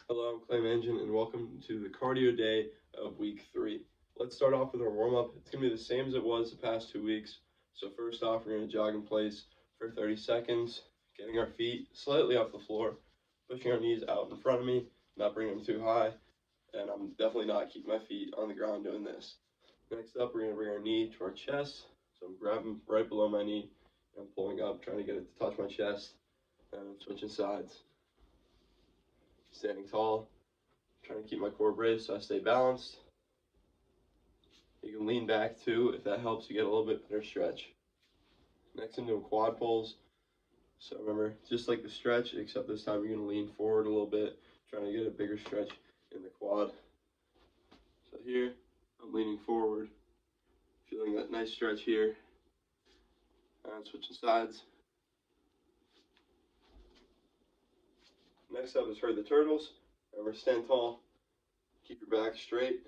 Hello, I'm Clay Mangin, and welcome to the cardio day of week 3. Let's start off with our warm up. It's going to be the same as it was the past 2 weeks. So, first off, we're going to jog in place for 30 seconds, getting our feet slightly off the floor, pushing our knees out in front of me, not bringing them too high, and I'm definitely not keeping my feet on the ground doing this. Next up, we're going to bring our knee to our chest. So, I'm grabbing right below my knee, and I'm pulling up, trying to get it to touch my chest, and I'm switching sides. Standing tall, trying to keep my core braced so I stay balanced. You can lean back too if that helps you get a little bit better stretch. Next, I'm doing quad pulls. So remember, just like the stretch, except this time you're going to lean forward a little bit, trying to get a bigger stretch in the quad. So here, I'm leaning forward, feeling that nice stretch here. And switching sides. Next up is herd the turtles. Remember, stand tall, keep your back straight,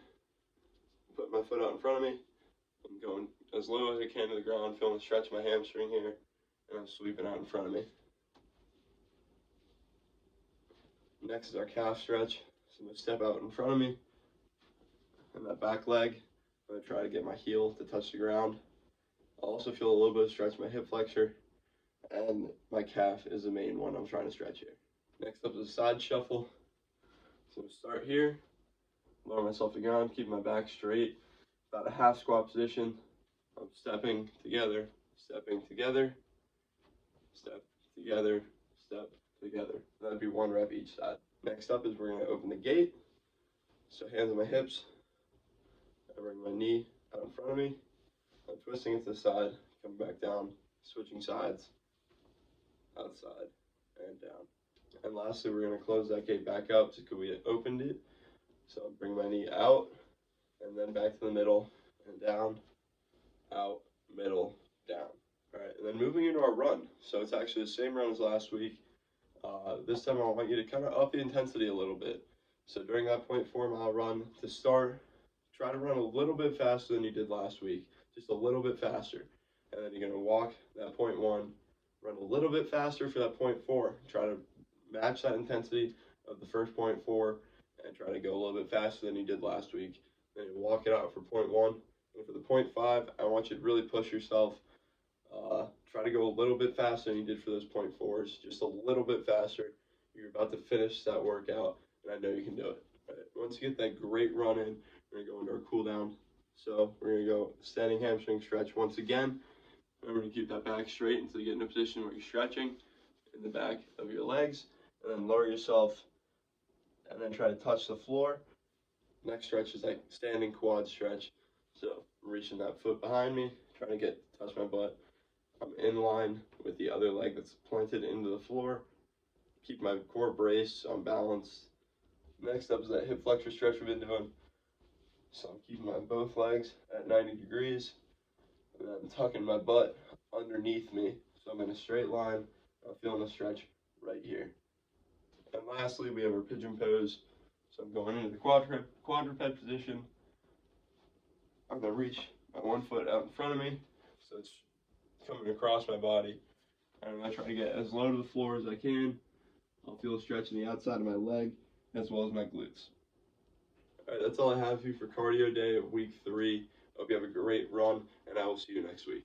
put my foot out in front of me. I'm going as low as I can to the ground, feeling the stretch of my hamstring here, and I'm sweeping out in front of me. Next is our calf stretch. So I'm going to step out in front of me, and that back leg, I'm going to try to get my heel to touch the ground. I'll also feel a little bit of stretch in my hip flexor, and my calf is the main one I'm trying to stretch here. Next up is a side shuffle. So I'm going to start here, lower myself to the ground, keep my back straight, about a half squat position. I'm stepping together, step together, step together. That'd be 1 rep each side. Next up is we're going to open the gate. So hands on my hips. I bring my knee out in front of me. I'm twisting it to the side, coming back down, switching sides, outside, and down. And lastly, we're going to close that gate back up because we had opened it. So I'll bring my knee out, and then back to the middle, and down, out, middle, down. All right, and then moving into our run. So it's actually the same run as last week. This time I want you to kind of up the intensity a little bit. So during that 0.4 mile run to start, try to run a little bit faster than you did last week, just a little bit faster. And then you're going to walk that 0.1, run a little bit faster for that 0.4. Try to match that intensity of the first 0.4 and try to go a little bit faster than you did last week. Then you walk it out for 0.1. And for the 0.5, I want you to really push yourself. Try to go a little bit faster than you did for those 0.4s, just a little bit faster. You're about to finish that workout, and I know you can do it. Right. Once you get that great run in, we're going to go into our cool down. So we're going to go standing hamstring stretch once again. Remember to keep that back straight until you get in a position where you're stretching in the back of your legs, and then lower yourself, and then try to touch the floor. Next stretch is that standing quad stretch. So I'm reaching that foot behind me, trying to touch my butt. I'm in line with the other leg that's planted into the floor. Keep my core braced so I'm balanced. Next up is that hip flexor stretch we've been doing. So I'm keeping my both legs at 90 degrees. And I'm tucking my butt underneath me. So I'm in a straight line. I'm feeling a stretch right here. And lastly, we have our pigeon pose. So I'm going into the quadruped position. I'm going to reach my one foot out in front of me. So it's coming across my body. And I'm going to try to get as low to the floor as I can. I'll feel a stretch in the outside of my leg as well as my glutes. All right, that's all I have for you for cardio day of week 3. Hope you have a great run, and I will see you next week.